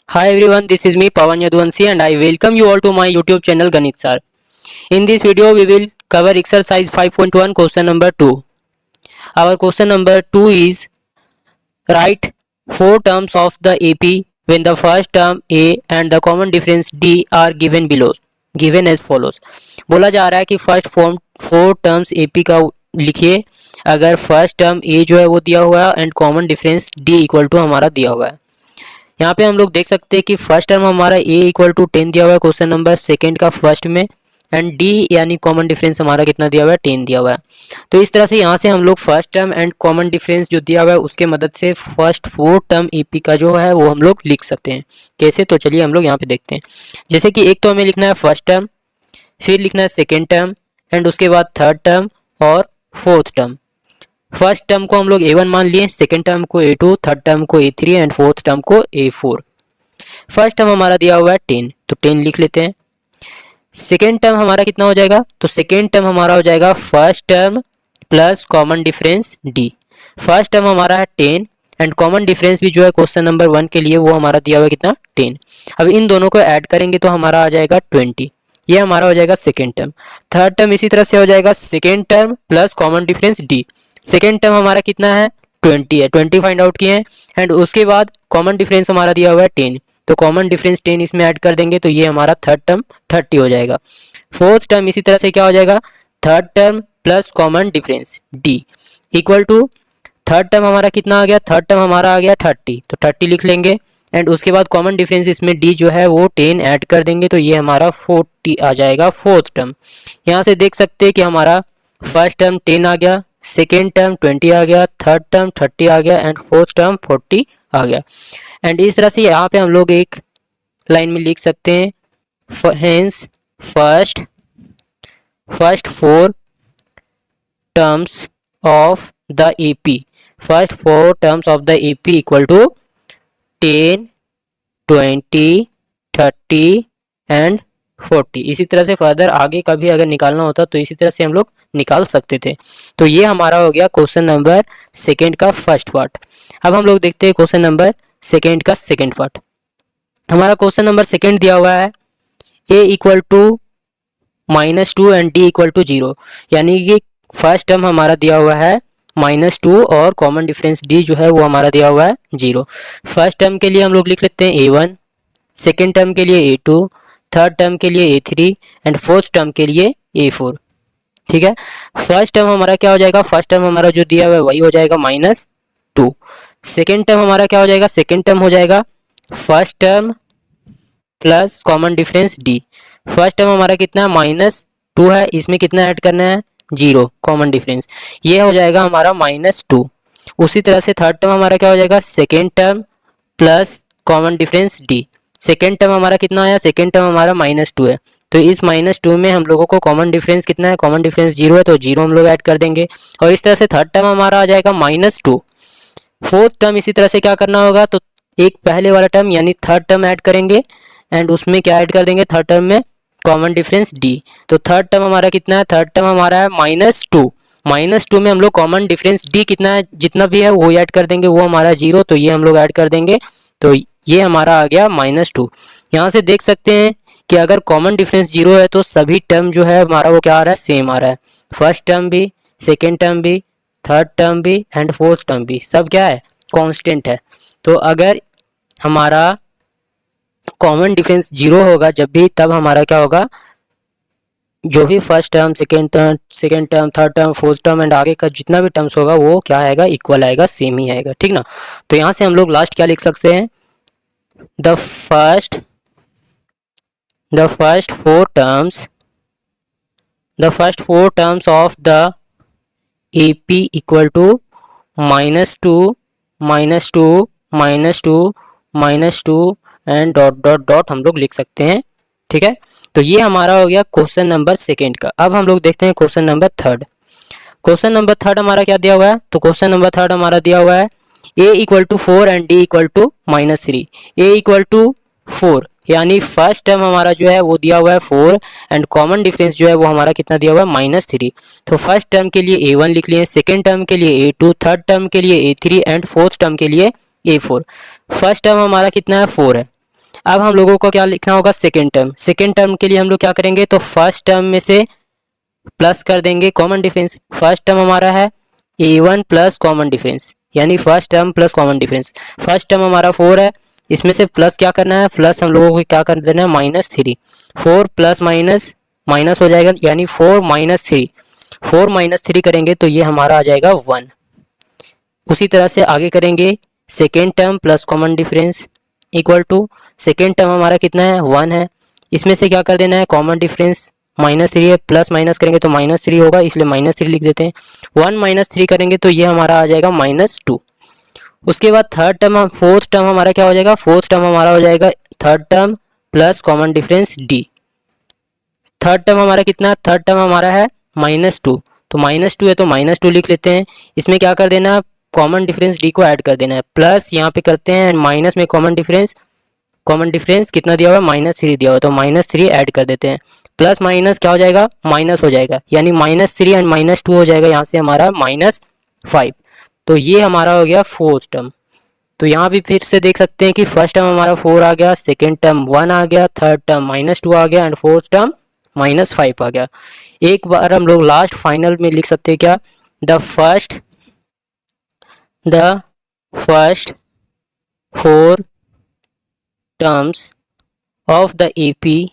Hi everyone, this is me Pawan Yadwanshi and I welcome you all to my YouTube channel Ganit Sir. In this video we will cover exercise 5.1 question number 2. Our question number 2 is write four terms of the AP when the first term A and the common difference D are given below. Given as follows. बोला जा रहा है कि first form four terms AP का लिखिए अगर first term A जो है वो दिया हुआ है and common difference D equal to हमारा दिया हुआ है। यहाँ पे हम लोग देख सकते हैं कि फर्स्ट टर्म हमारा a इक्वल टू 10 दिया हुआ है क्वेश्चन नंबर सेकंड का फर्स्ट में एंड d यानी कॉमन डिफरेंस हमारा कितना दिया हुआ है 10 दिया हुआ है। तो इस तरह से यहाँ से हम लोग first term and common difference जो दिया हुआ है उसके मदद से फर्स्ट फोर टर्म AP का जो है वो हम लोग लिख सकते हैं। कैसे, तो चलिए हम लोग यहाँ पे देखते हैं। जैसे कि एक तो हमें लिखना है फर्स्ट टर्म, फिर लिखना है सेकेंड टर्म एंड उसके बाद थर्ड टर्म और फोर्थ टर्म। फर्स्ट टर्म को हम लोग A1 मान लिए, सेकेंड टर्म को A2, थर्ड टर्म को A3 एंड फोर्थ टर्म को A4। फर्स्ट टर्म हमारा दिया हुआ है 10, तो 10 लिख लेते हैं। सेकेंड टर्म हमारा कितना हो जाएगा, तो सेकेंड टर्म हमारा हो जाएगा first term plus common difference D। First term हमारा है 10 एंड कॉमन डिफरेंस भी जो है क्वेश्चन नंबर 1 के लिए वो हमारा दिया हुआ है कितना 10। अब इन दोनों को ऐड करेंगे तो हमारा आ जाएगा 20। ये हमारा हो जाएगा सेकेंड टर्म। थर्ड टर्म इसी तरह से हो जाएगा second term plus common difference D। Second term हमारा कितना है 20 है, 20 फाइंड आउट किए हैं एंड उसके बाद कॉमन डिफरेंस हमारा दिया हुआ है 10, तो कॉमन डिफरेंस 10 इसमें ऐड कर देंगे तो ये हमारा थर्ड टर्म 30 हो जाएगा। फोर्थ टर्म इसी तरह से क्या हो जाएगा, third term plus common difference D equal to third term हमारा कितना आ गया, थर्ड टर्म हमारा आ गया 30, तो 30 लिख लेंगे एंड उसके बाद कॉमन डिफरेंस इसमें D जो है वो 10 ऐड कर देंगे तो ये हमारा 40 आ जाएगा फोर्थ टर्म। यहाँ से देख सकते हैं कि हमारा फर्स्ट टर्म 10 आ गया, सेकेंड टर्म 20 आ गया, थर्ड टर्म 30 आ गया एंड फोर्थ टर्म 40 आ गया। एंड इस तरह से यहाँ पे हम लोग एक लाइन में लिख सकते हैं hence first four terms of the AP, first four terms of the AP equal to 10, 20, 30 and 40। इसी तरह से फर्दर आगे का भी अगर निकालना होता तो इसी तरह से हम लोग निकाल सकते थे। तो ये हमारा हो गया क्वेश्चन नंबर सेकेंड का फर्स्ट पार्ट। अब हम लोग देखते हैं क्वेश्चन नंबर सेकेंड का सेकेंड पार्ट। हमारा क्वेश्चन नंबर सेकेंड दिया हुआ है a equal to -2 and d equal to 0, यानी कि फर्स्ट टर्म हमारा दिया हुआ है -2 और कॉमन डिफरेंस D जो है वो हमारा दिया हुआ है 0। फर्स्ट टर्म के लिए हम लोग लिख लेते हैं A1, सेकेंड टर्म के लिए A2, थर्ड टर्म के लिए A3 एंड फोर्थ टर्म के लिए A4। ठीक है, फर्स्ट टर्म हमारा क्या हो जाएगा, फर्स्ट टर्म हमारा जो दिया हुआ है वही हो जाएगा -2। सेकेंड टर्म हमारा क्या हो जाएगा, सेकेंड टर्म हो जाएगा first term plus common difference D। First term हमारा कितना है -2 है, इसमें कितना ऐड करना है 0 कॉमन डिफरेंस, ये हो जाएगा हमारा -2। उसी तरह से थर्ड टर्म हमारा क्या हो जाएगा, second term plus common difference D। Second term हमारा कितना आया, सेकेंड टर्म हमारा -2 है, तो इस -2 में हम लोगों को कॉमन डिफरेंस कितना है, कॉमन डिफरेंस 0 है तो 0 हम लोग ऐड कर देंगे और इस तरह से थर्ड टर्म हमारा आ जाएगा -2। फोर्थ टर्म इसी तरह से क्या करना होगा, तो एक पहले वाला टर्म यानी थर्ड टर्म ऐड करेंगे एंड उसमें क्या ऐड कर देंगे, थर्ड टर्म में कॉमन डिफरेंस D। तो थर्ड टर्म हमारा कितना है, थर्ड टर्म हमारा है -2। -2 में हम लोग कॉमन डिफरेंस D कितना है, जितना भी है वो ऐड कर देंगे, वो हमारा 0, तो ये हम लोग ऐड कर देंगे तो ये हमारा आ गया -2। यहाँ से देख सकते हैं कि अगर कॉमन डिफरेंस 0 है तो सभी टर्म जो है हमारा वो क्या आ रहा है, सेम आ रहा है। फर्स्ट टर्म भी, सेकेंड टर्म भी, थर्ड टर्म भी एंड फोर्थ टर्म भी सब क्या है, कांस्टेंट है। तो अगर हमारा कॉमन डिफरेंस 0 होगा जब भी, तब हमारा क्या होगा, जो भी first term second term third term fourth term and आगे का जितना भी टर्म्स होगा वो क्या आएगा, इक्वल आएगा, सेम ही आएगा। ठीक ना, तो यहाँ से हम लोग लास्ट क्या लिख सकते हैं, the first four terms of the AP equal to -2 and dot हम लोग लिख सकते हैं। ठीक है, तो ये हमारा हो गया क्वेश्चन नंबर सेकेंड का। अब हम लोग देखते हैं question number third. Question number third हमारा क्या दिया हुआ है, तो क्वेश्चन नंबर थर्ड हमारा दिया हुआ है a equal to 4 and d equal to -3। a equal to 4 यानी फर्स्ट टर्म हमारा जो है वो दिया हुआ है 4 एंड कॉमन डिफरेंस जो है वो हमारा कितना दिया हुआ है -3। तो फर्स्ट टर्म के लिए A1 लिख लिए, सेकेंड टर्म के लिए A2, थर्ड टर्म के लिए A3 एंड फोर्थ टर्म के लिए A4। फर्स्ट टर्म हमारा कितना है 4 है, अब हम लोगों को क्या लिखना होगा, सेकेंड टर्म। सेकेंड टर्म के लिए हम लोग क्या करेंगे, तो फर्स्ट टर्म में से प्लस कर देंगे कॉमन डिफरेंस। फर्स्ट टर्म हमारा है a1 प्लस कॉमन डिफरेंस, यानी first term plus common difference. First term हमारा 4 है, इसमें से प्लस क्या करना है, प्लस हम लोगों को क्या कर देना है, -3। 4 प्लस माइनस माइनस हो जाएगा, यानी 4 - 3। 4 - 3 करेंगे तो ये हमारा आ जाएगा 1। उसी तरह से आगे करेंगे, second term plus common difference equal to, second term हमारा कितना है, 1 है, इसमें से क्या कर देना है, कॉमन डिफरेंस -3 है, प्लस माइनस करेंगे तो -3 होगा, इसलिए -3 लिख देते हैं। 1 - 3 करेंगे तो ये हमारा आ जाएगा -2। उसके बाद थर्ड टर्म, फोर्थ टर्म हमारा क्या हो जाएगा, फोर्थ टर्म हमारा हो जाएगा third term plus common difference d। Third term हमारा कितना, थर्ड टर्म हमारा है -2, तो -2 है तो -2 लिख लेते हैं। इसमें क्या कर देना, कॉमन डिफरेंस d को ऐड कर देना है, प्लस यहाँ पे करते हैं माइनस में कॉमन डिफरेंस कितना दिया हुआ है, -3 दिया हुआ है, तो -3 ऐड कर देते हैं। प्लस माइनस क्या हो जाएगा, माइनस हो जाएगा, यानी -3 एंड -2 हो जाएगा, यहाँ से हमारा -5। तो ये हमारा हो गया फोर्थ टर्म। तो यहाँ भी फिर से देख सकते हैं कि फर्स्ट टर्म हमारा 4 आ गया, सेकेंड टर्म 1 आ गया, थर्ड टर्म -2 आ गया एंड फोर्थ टर्म -5 आ गया। एक बार हम लोग लास्ट फाइनल में लिख सकते हैं क्या, the first 4 terms of the AP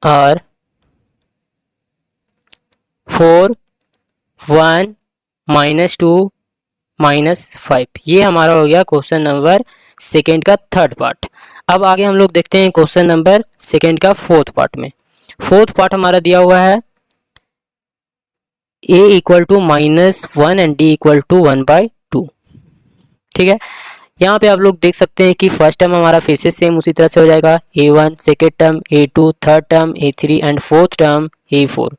are 4, 1, -2, -5। ये हमारा हो गया क्वेश्चन नंबर सेकेंड का थर्ड पार्ट। अब आगे हम लोग देखते हैं क्वेश्चन नंबर सेकेंड का फोर्थ पार्ट में। फोर्थ पार्ट हमारा दिया हुआ है a equal to -1 and d equal to 1/2। ठीक है, यहाँ पे आप लोग देख सकते हैं कि फर्स्ट टर्म हमारा फिर से सेम उसी तरह से हो जाएगा, a1, second term a2, third term a3 and fourth term a4।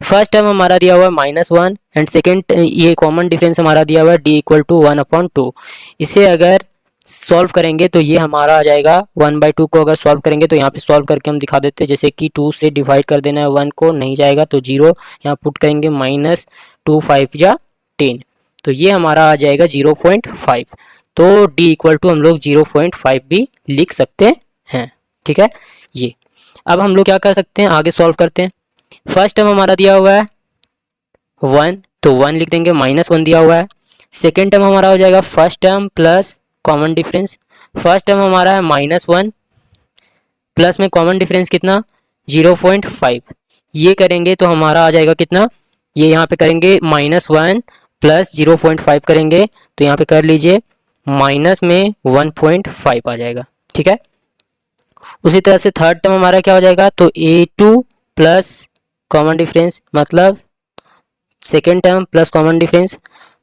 First term हमारा दिया हुआ है -1 एंड सेकेंड, ये कॉमन डिफरेंस हमारा दिया हुआ है d इक्वल टू 1/2। इसे अगर सॉल्व करेंगे तो ये हमारा आ जाएगा 1/2 को अगर सॉल्व करेंगे तो यहाँ पे सॉल्व करके हम दिखा देते हैं, जैसे कि 2 से डिवाइड कर देना है 1 को, नहीं जाएगा तो 0, यहाँ पुट करेंगे -2 5 या 10, तो ये हमारा आ जाएगा 0.5। तो d इक्वल टू हम लोग 0.5 भी लिख सकते हैं। ठीक है, ये अब हम लोग क्या कर सकते हैं, आगे सॉल्व करते हैं। फर्स्ट टर्म हमारा दिया हुआ है 1, तो 1 लिख देंगे, -1 दिया हुआ है। सेकेंड टर्म हमारा हो जाएगा first term plus common difference. First term हमारा है -1 प्लस में कॉमन डिफरेंस कितना, 0.5। ये करेंगे तो हमारा आ जाएगा कितना, ये यहाँ पे करेंगे -1 प्लस 0.5 करेंगे तो यहाँ पे कर लीजिए माइनस में 1.5 आ जाएगा। ठीक है, उसी तरह से थर्ड टर्म हमारा क्या हो जाएगा, तो a2 प्लस कॉमन डिफरेंस, मतलब second term plus common difference,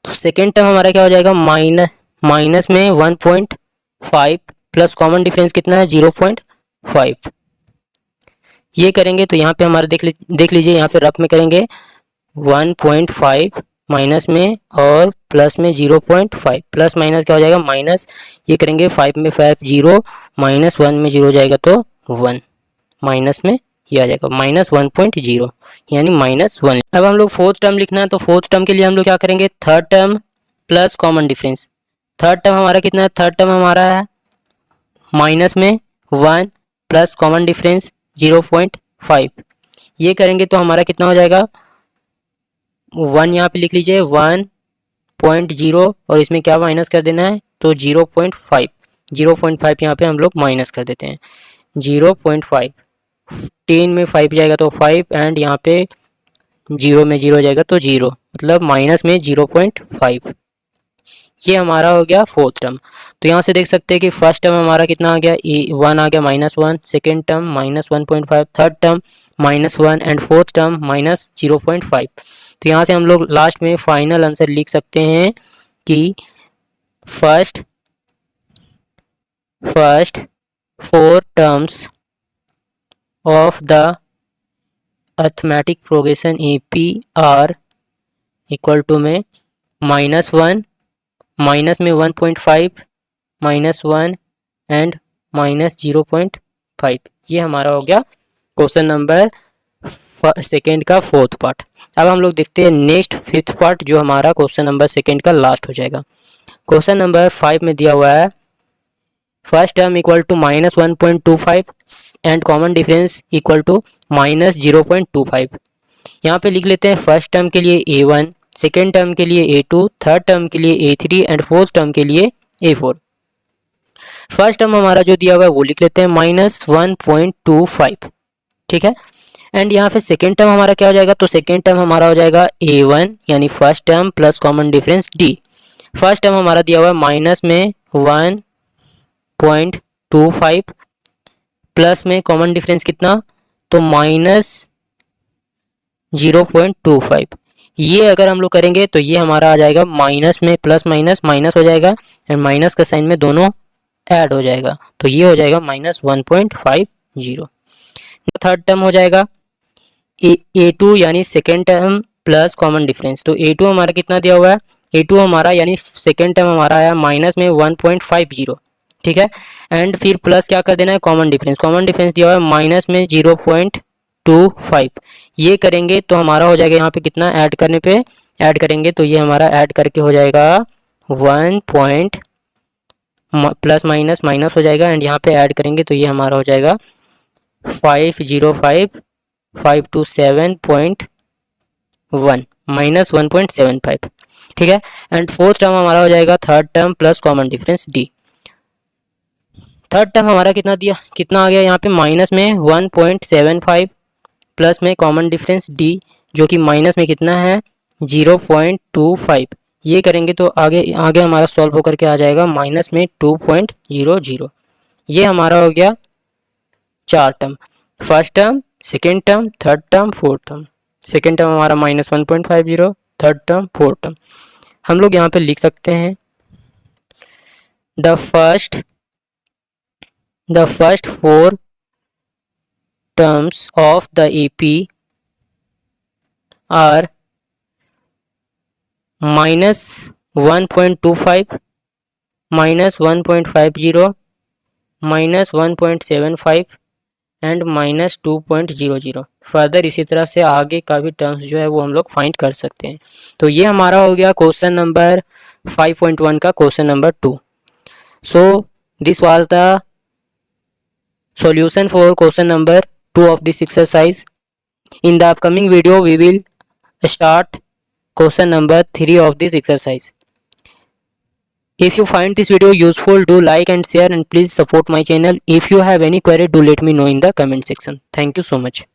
तो सेकेंड टर्म हमारा क्या हो जाएगा, माइनस में 1.5 प्लस कॉमन डिफरेंस कितना है, 0.5। ये करेंगे तो यहाँ पे हमारा देख लीजिए, यहाँ पे रफ में करेंगे 1.5 माइनस में और प्लस में 0.5, प्लस माइनस क्या हो जाएगा, माइनस, ये करेंगे 5 में 5 0, -1 में 0 हो जाएगा तो 1, माइनस में ये आ जाएगा -1.0, यानी -1। अब हम लोग फोर्थ टर्म लिखना है, तो फोर्थ टर्म के लिए हम लोग क्या करेंगे, third term plus common difference. Third term हमारा कितना है, थर्ड टर्म हमारा है माइनस में 1 प्लस कॉमन डिफरेंस 0.5। ये करेंगे तो हमारा कितना हो जाएगा, 1 यहाँ पे लिख लीजिए 1.0 और इसमें क्या माइनस कर देना है, तो 0.5 यहाँ पे हम लोग माइनस कर देते हैं 0.5। 10 में 5 जाएगा तो 5 एंड यहाँ पे 0 में 0 जाएगा तो 0, मतलब माइनस में 0.5। ये हमारा हो गया फोर्थ टर्म। तो यहाँ से देख सकते हैं कि फर्स्ट टर्म हमारा कितना आ गया, 1 आ गया -1, second term -1.5, third term -1 and fourth term -0.5। तो यहाँ से हम लोग लास्ट में फाइनल आंसर लिख सकते हैं कि first 4 terms of the arithmetic progression AP are equal to में -1, माइनस में 1.5, -1 एंड -0.5। ये हमारा हो गया क्वेश्चन नंबर सेकेंड का फोर्थ पार्ट। अब हम लोग देखते हैं नेक्स्ट फिफ्थ पार्ट, जो हमारा क्वेश्चन नंबर सेकेंड का लास्ट हो जाएगा। क्वेश्चन नंबर 5 में दिया हुआ है first term equal to -1.25 and common difference equal to -0.25। यहाँ पे लिख लेते हैं फर्स्ट टर्म के लिए A1, सेकेंड टर्म के लिए A2, थर्ड टर्म के लिए A3 एंड फोर्थ टर्म के लिए A4। फर्स्ट टर्म हमारा जो दिया हुआ है वो लिख लेते हैं -1.25, ठीक है। एंड यहाँ पे सेकेंड टर्म हमारा क्या हो जाएगा, तो सेकेंड टर्म हमारा हो जाएगा A1 यानी first term plus common difference D। First term हमारा दिया हुआ है माइनस में 1.25 प्लस में कॉमन डिफरेंस कितना, तो -0.25। ये अगर हम लोग करेंगे तो ये हमारा आ जाएगा माइनस में प्लस माइनस माइनस हो जाएगा एंड माइनस का साइन में दोनों ऐड हो जाएगा, तो ये हो जाएगा -1.50। थर्ड टर्म हो जाएगा A2 यानी second term plus common difference. तो A2 हमारा कितना दिया हुआ है, A2 हमारा यानी सेकेंड टर्म हमारा आया माइनस में 1.50, ठीक है। एंड फिर प्लस क्या कर देना है, कॉमन डिफरेंस। कॉमन डिफरेंस दिया हुआ है माइनस में 0.25। ये करेंगे तो हमारा हो जाएगा यहाँ पे कितना, ऐड करने पे ऐड करेंगे तो ये हमारा ऐड करके हो जाएगा 1 प्लस माइनस माइनस हो जाएगा एंड यहाँ पे ऐड करेंगे तो ये हमारा हो जाएगा 505.527.1 -1.75, ठीक है। एंड फोर्थ टर्म हमारा हो जाएगा third term plus common difference D। Third term हमारा कितना दिया, कितना आ गया यहाँ पे माइनस में 1.75 प्लस में कॉमन डिफरेंस D जो कि माइनस में कितना है 0.25। ये करेंगे तो आगे आगे हमारा सॉल्व होकर के आ जाएगा माइनस में 2.00। ये हमारा हो गया चार term, first term, second term, third term, fourth term. Second term हमारा -1.50, थर्ड टर्म, फोर्थ टर्म। हम लोग यहाँ पे लिख सकते हैं the first 4 terms of the AP are -1.25, -1.50, -1.75 and -2.00। Further इसी तरह से आगे का भी टर्म्स जो है वो हम लोग फाइंड कर सकते हैं। तो ये हमारा हो गया क्वेश्चन नंबर 5.1 का question number 2। So this was the solution for question number 2 of this exercise. In the upcoming video we will start question number 3 of this exercise. If you find this video useful, do like and share and please support my channel. If you have any query, do let me know in the comment section. Thank you so much.